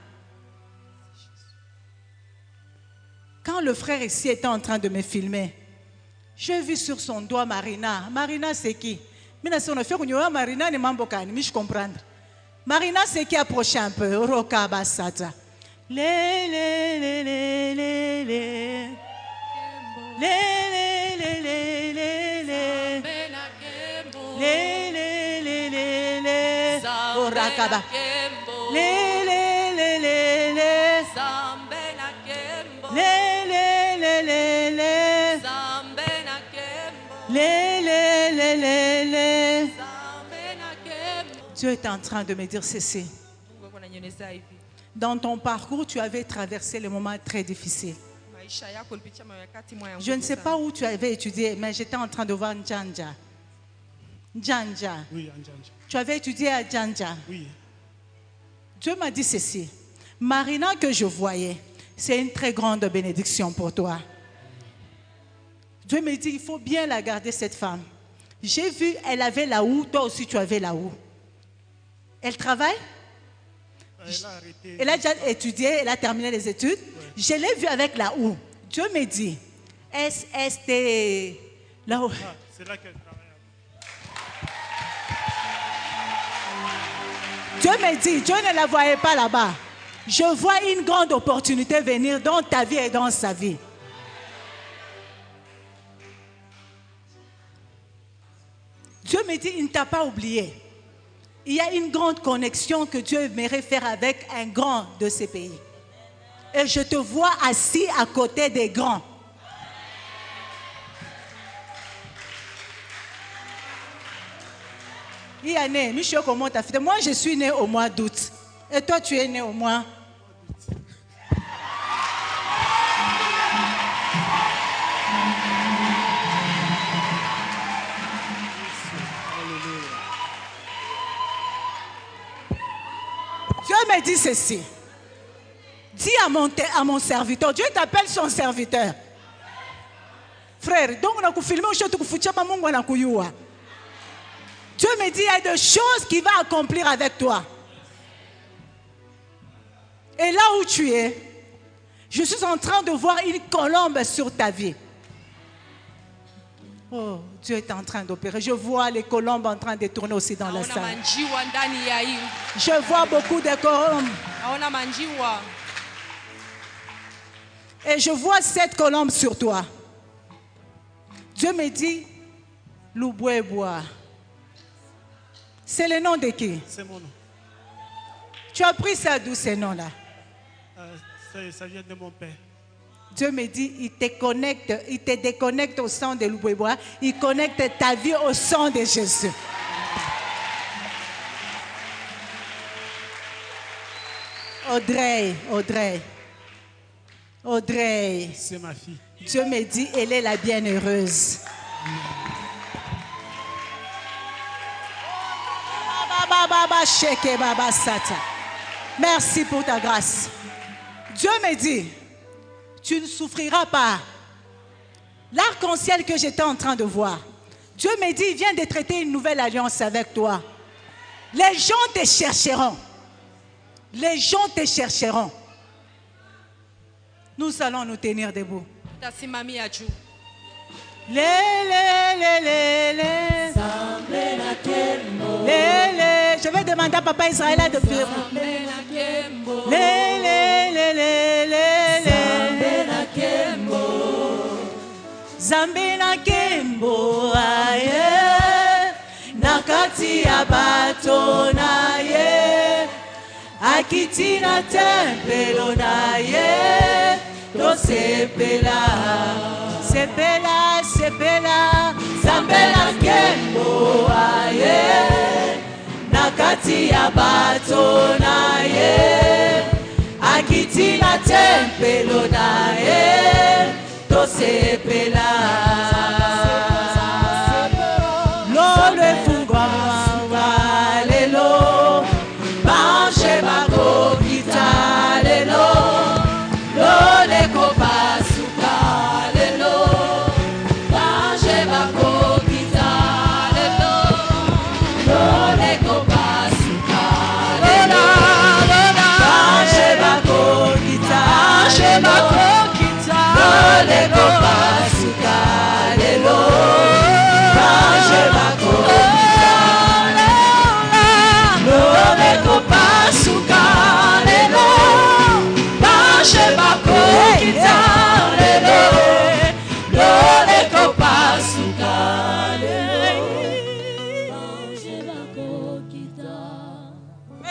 Quand le frère ici était en train de me filmer, j'ai vu sur son doigt Marina. Marina, c'est qui? Marina, je comprends. Marina, c'est qui? Approche un peu. Roka Basata. Le, le, le, le, le, le. Le, le, le, le, le, le. Le, le, le, le, le. Oh, Rakaba. Le, le, le, le, le. Le, le, le, le, le. Dieu est en train de me dire ceci. Dans ton parcours, tu avais traversé les moments très difficiles. Je ne sais pas où tu avais étudié, mais j'étais en train de voir Njanja. Njanja. Oui, Njanja. Tu avais étudié à Njanja. Oui. Dieu m'a dit ceci. Marina que je voyais, c'est une très grande bénédiction pour toi. Dieu me dit, il faut bien la garder, cette femme. J'ai vu, elle avait la houe, toi aussi tu avais la houe. Elle travaille? Elle a déjà étudié, elle a terminé les études. Ouais. Je l'ai vue avec la houe. Dieu me dit, SST, la houe. Ah, c'est là qu'elle travaille. Dieu me dit, Dieu ne la voyait pas là-bas. Je vois une grande opportunité venir dans ta vie et dans sa vie. Dieu me dit, il ne t'a pas oublié. Il y a une grande connexion que Dieu aimerait faire avec un grand de ces pays. Et je te vois assis à côté des grands. Moi, je suis né au mois d'août. Et toi, tu es né au mois? Dieu me dit ceci. Dis à mon serviteur. Dieu t'appelle son serviteur. Frère, donc on a filmé Dieu me dit, il y a des choses qu'il va accomplir avec toi. Et là où tu es, je suis en train de voir une colombe sur ta vie. Oh, Dieu est en train d'opérer. Je vois les colombes en train de tourner aussi dans la salle. Je vois beaucoup de colombes. Et je vois 7 colombes sur toi. Dieu me dit, Loubouébois. C'est le nom de qui? C'est mon nom. Tu as pris ça d'où, ces noms-là? Ça vient de mon père. Dieu me dit, il te déconnecte au sang de Loubouébois. Il connecte ta vie au sang de Jésus. Audrey. C'est ma fille. Dieu me dit, elle est la bienheureuse. Merci pour ta grâce. Dieu me dit, tu ne souffriras pas. L'arc-en-ciel que j'étais en train de voir, Dieu me dit, il vient de traiter une nouvelle alliance avec toi. Les gens te chercheront. Les gens te chercheront. Nous allons nous tenir debout. Je vais demander à Papa Israël de faire. Zambena Kembo aye nakati ya bato na ye akitina tempelo na ye to sepela Zambena Kembo aye nakati ya bato na ye akitina tempelo na ye to sepela lo le fungwa lelo banche bako kita lelo lo le kopasuka lelo banche bako kita lelo lo le kopasuka lelo banche bako kita lelo le kopasuka lelo banche bako lo le kopasuka lelo banche bako lelo lo le kopasuka lelo.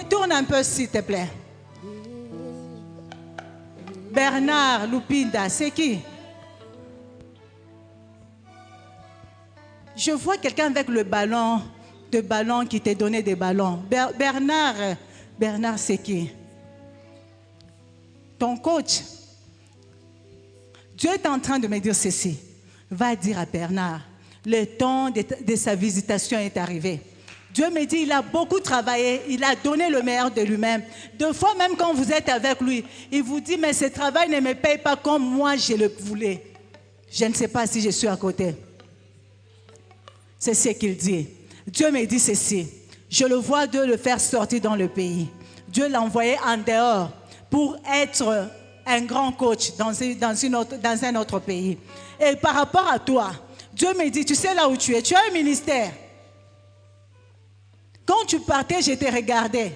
Tourne un peu s'il te plaît. Bernard Lupinda, c'est qui? Je vois quelqu'un avec le ballon de ballons qui t'a donné des ballons. Bernard, c'est qui? Ton coach. Dieu est en train de me dire ceci. Va dire à Bernard, le temps de sa visitation est arrivé. Dieu me dit, il a beaucoup travaillé, il a donné le meilleur de lui-même. Deux fois même quand vous êtes avec lui, il vous dit, mais ce travail ne me paye pas comme moi je le voulais. Je ne sais pas si je suis à côté. C'est ce qu'il dit. Dieu me dit ceci. Je le vois Dieu le faire sortir dans le pays. Dieu l'a envoyé en dehors pour être un grand coach dans un autre pays. Et par rapport à toi, Dieu me dit, tu sais là où tu as un ministère. Quand tu partais, je te regardais.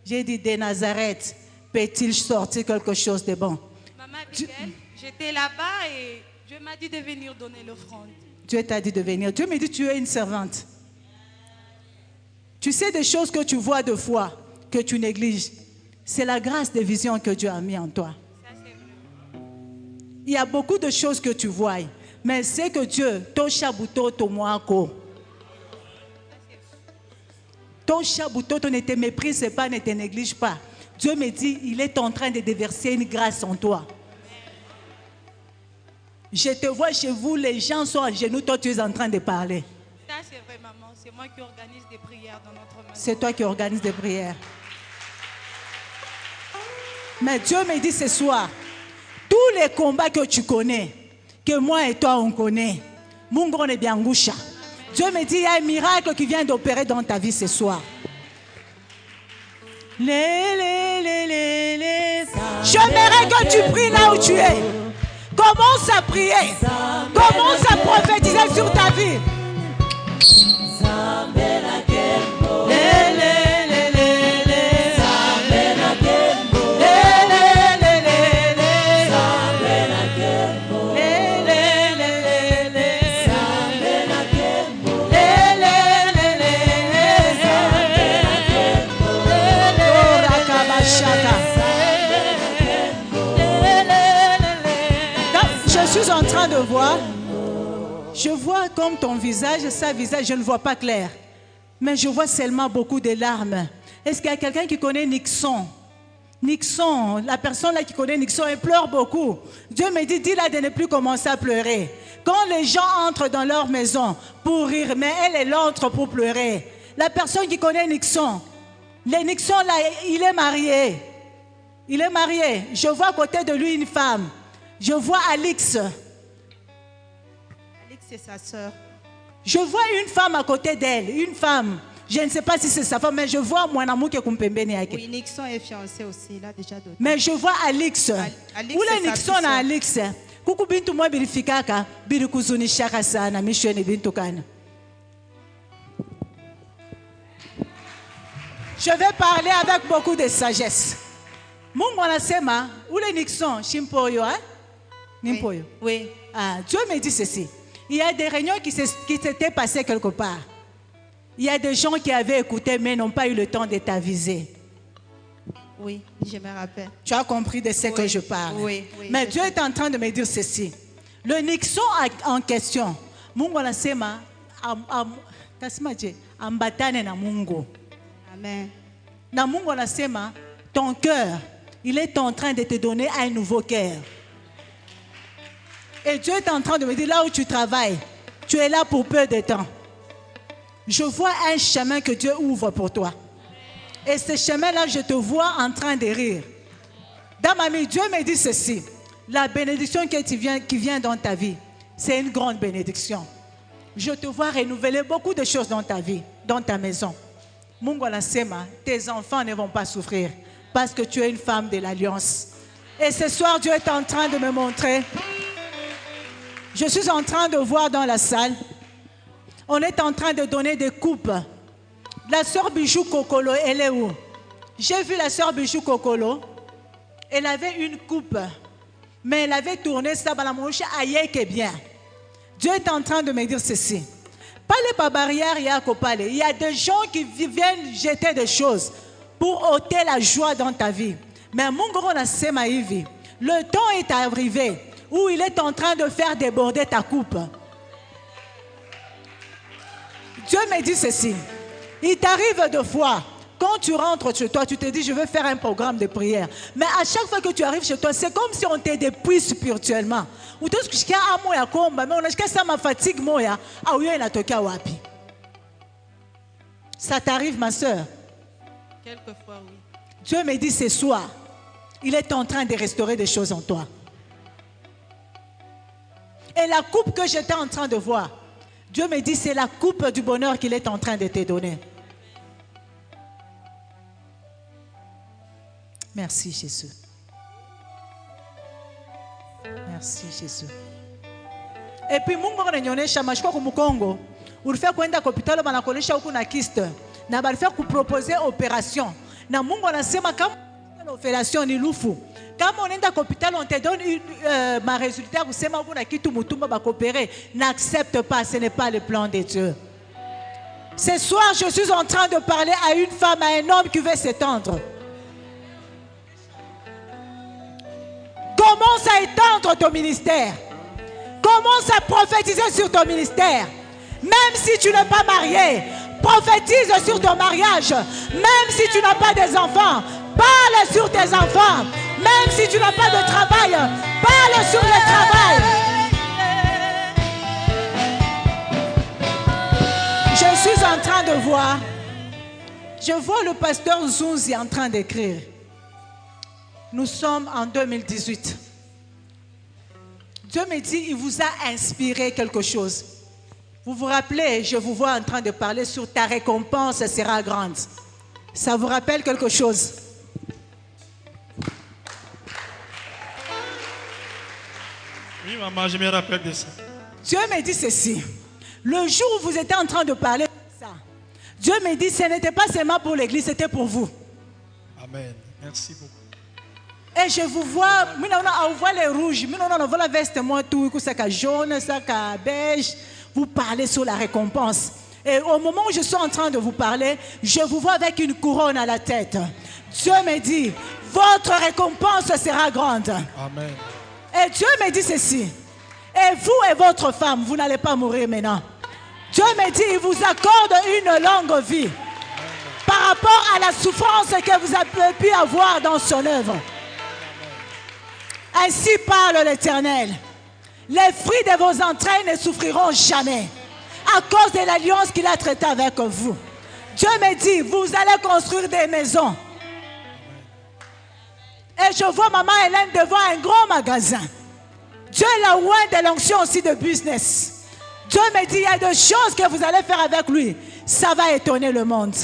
J'ai dit, de Nazareth, peut-il sortir quelque chose de bon? Maman Abigail, j'étais là-bas et Dieu m'a dit de venir donner l'offrande. Dieu t'a dit de venir. Dieu me dit, tu es une servante. Tu sais des choses que tu vois de foi, que tu négliges. C'est la grâce de vision que Dieu a mis en toi. Ça, c'est vrai. Il y a beaucoup de choses que tu vois, mais c'est que Dieu, Tosha Buto Tomoako. Tosha Buto ne te méprise pas, ne te néglige pas. Dieu me dit, il est en train de déverser une grâce en toi. Je te vois chez vous, les gens sont à genoux, toi tu es en train de parler. Ça, c'est vrai, maman. C'est moi qui organise des prières dans notre maison. C'est toi qui organise des prières. Mais Dieu me dit ce soir, tous les combats que tu connais, que moi et toi on connaît, Mungo ne Biangusha. Dieu me dit, il y a un miracle qui vient d'opérer dans ta vie ce soir. J'aimerais que tu pries là où tu es. Commence à prier. Commence à prophétiser sur ta vie. Je suis en train de voir, je vois comme ton visage, sa visage, je ne vois pas clair. Mais je vois seulement beaucoup de larmes. Est-ce qu'il y a quelqu'un qui connaît Nixon? Nixon, la personne là qui connaît Nixon, elle pleure beaucoup. Dieu me dit, dis-la de ne plus commencer à pleurer. Quand les gens entrent dans leur maison pour rire, mais elle entre pour pleurer. La personne qui connaît Nixon, le Nixon là, il est marié. Il est marié. Je vois à côté de lui une femme. Je vois Alix. Alix, c'est sa sœur. Je vois une femme à côté d'elle. Une femme. Je ne sais pas si c'est sa femme, mais je vois mon amour qui est comme Pembeni. Oui, Nixon est fiancé aussi. Il a déjà d'autres. Mais je vois Alix. Alix, Où est Nixon à Alix? Kuku bintu moi birifikaka birikuzuni shaka sana mishweni bintu kana. Je vais parler avec beaucoup de sagesse. Mungu anasema ule Nixon Shimpoyo, hein? Nimpoyo. Oui. Ah, Dieu me dit ceci. Il y a des réunions qui s'étaient passées quelque part. Il y a des gens qui avaient écouté mais n'ont pas eu le temps de t'aviser. Oui, je me rappelle. Tu as compris de ce que je parle. Oui, oui. Mais Dieu est en train de me dire ceci. Le Nixon en question, Mungu anasema ambatane na Mungu. Amen. Na Mungu anasema ton cœur, il est en train de te donner un nouveau cœur. Et Dieu est en train de me dire, là où tu travailles, tu es là pour peu de temps. Je vois un chemin que Dieu ouvre pour toi. Et ce chemin-là, je te vois en train de rire. Dans ma vie, Dieu me dit ceci. La bénédiction qui vient dans ta vie, c'est une grande bénédiction. Je te vois renouveler beaucoup de choses dans ta vie, dans ta maison. Mungu anasema, tes enfants ne vont pas souffrir parce que tu es une femme de l'alliance. Et ce soir, Dieu est en train de me montrer. Je suis en train de voir dans la salle. On est en train de donner des coupes. La sœur Bijou Kokolo, elle est où? J'ai vu la sœur Bijou Kokolo. Elle avait une coupe. Mais elle avait tourné ça dans la mouche aïe que bien. Dieu est en train de me dire ceci. Parlez pas barrière, il y a des gens qui viennent jeter des choses pour ôter la joie dans ta vie. Mais le temps est arrivé où il est en train de faire déborder ta coupe. Dieu me dit ceci. Il t'arrive deux fois. Quand tu rentres chez toi, tu te dis, je vais faire un programme de prière. Mais à chaque fois que tu arrives chez toi, c'est comme si on te dépouille spirituellement. Ça t'arrive, ma soeur? Quelquefois, oui. Dieu me dit ce soir, il est en train de restaurer des choses en toi. Et la coupe que j'étais en train de voir, Dieu me dit, c'est la coupe du bonheur qu'il est en train de te donner. Merci Jésus. Merci Jésus. Et puis Mungu ananionyesha mashiko ku Mukongo. Ulifika kwenda kwa hospitali banakuonesha huku na kiste. Na balifika kuproposer opération. Na Mungu anasema kama l'opération ni lufu. Kama unaenda kwa hospitali on te donne ma résultat kusema huku na kitu mutumba bakopérer. N'accepte pas, ce n'est pas le plan de Dieu. Ce soir, je suis en train de parler à une femme, à un homme qui veut s'étendre. Commence à étendre ton ministère. Commence à prophétiser sur ton ministère. Même si tu n'es pas marié, prophétise sur ton mariage. Même si tu n'as pas des enfants, parle sur tes enfants. Même si tu n'as pas de travail, parle sur le travail. Je suis en train de voir. Je vois le pasteur Zunzi en train d'écrire. Nous sommes en 2018. Dieu me dit, il vous a inspiré quelque chose. Vous vous rappelez, je vous vois en train de parler sur ta récompense sera grande. Ça vous rappelle quelque chose? Oui, maman, je me rappelle de ça. Dieu me dit ceci. Le jour où vous étiez en train de parler de ça, Dieu me dit, ce n'était pas seulement pour l'église, c'était pour vous. Amen. Merci beaucoup. Et je vous vois, on voit les rouges, on voit la veste, moi tout, ça jaune, ça beige. Vous parlez sur la récompense. Et au moment où je suis en train de vous parler, je vous vois avec une couronne à la tête. Dieu me dit, votre récompense sera grande. Amen. Et Dieu me dit ceci. Et vous et votre femme, vous n'allez pas mourir maintenant. Dieu me dit, il vous accorde une longue vie. Par rapport à la souffrance que vous avez pu avoir dans son œuvre. Ainsi parle l'Éternel. Les fruits de vos entrailles ne souffriront jamais à cause de l'alliance qu'il a traitée avec vous. Dieu me dit, vous allez construire des maisons. Et je vois maman Hélène devant un grand magasin. Dieu est là loin de l'onction aussi de business. Dieu me dit, il y a des choses que vous allez faire avec lui. Ça va étonner le monde.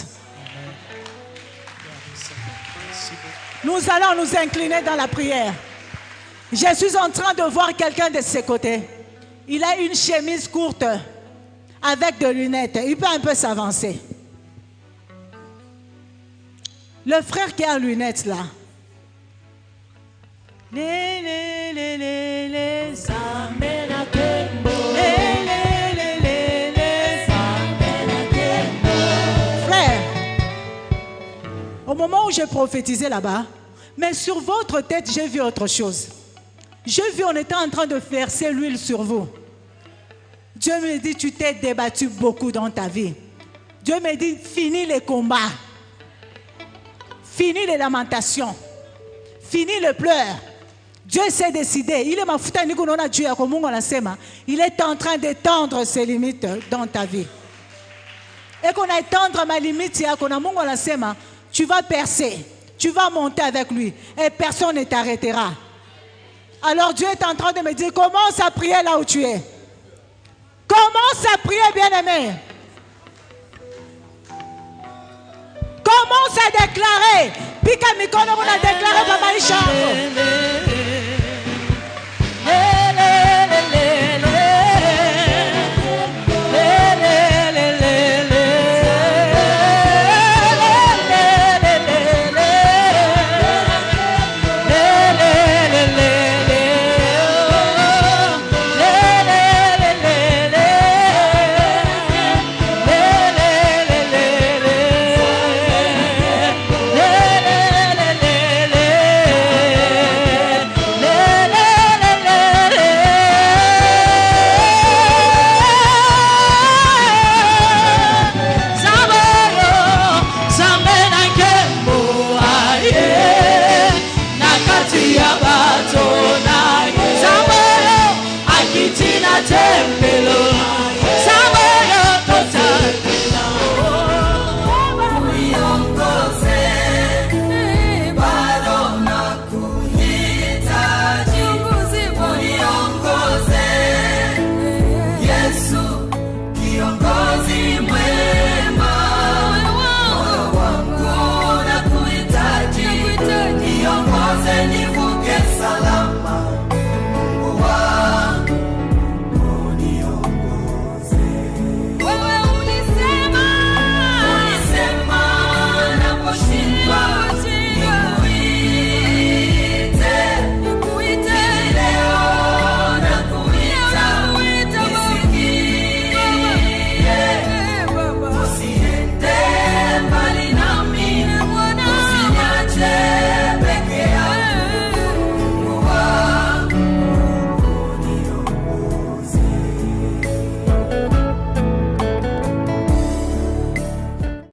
Nous allons nous incliner dans la prière. Je suis en train de voir quelqu'un de ses côtés. Il a une chemise courte avec des lunettes. Il peut un peu s'avancer. Le frère qui a lunettes là. Frère, au moment où j'ai prophétisé là-bas, mais sur votre tête, j'ai vu autre chose. J'ai vu, on était en train de verser l'huile sur vous. Dieu me dit, tu t'es débattu beaucoup dans ta vie. Dieu me dit, finis les combats. Finis les lamentations. Finis les pleurs. Dieu s'est décidé. Il est en train d'étendre ses limites dans ta vie. Et qu'on a étendre ma limite, tu vas percer. Tu vas monter avec lui. Et personne ne t'arrêtera. Alors Dieu est en train de me dire, commence à prier là où tu es. Commence à prier, bien-aimé. Commence à déclarer. Pika mikono on a déclaré par Maïcha. ya bato na ye Zambelo akitina tempelo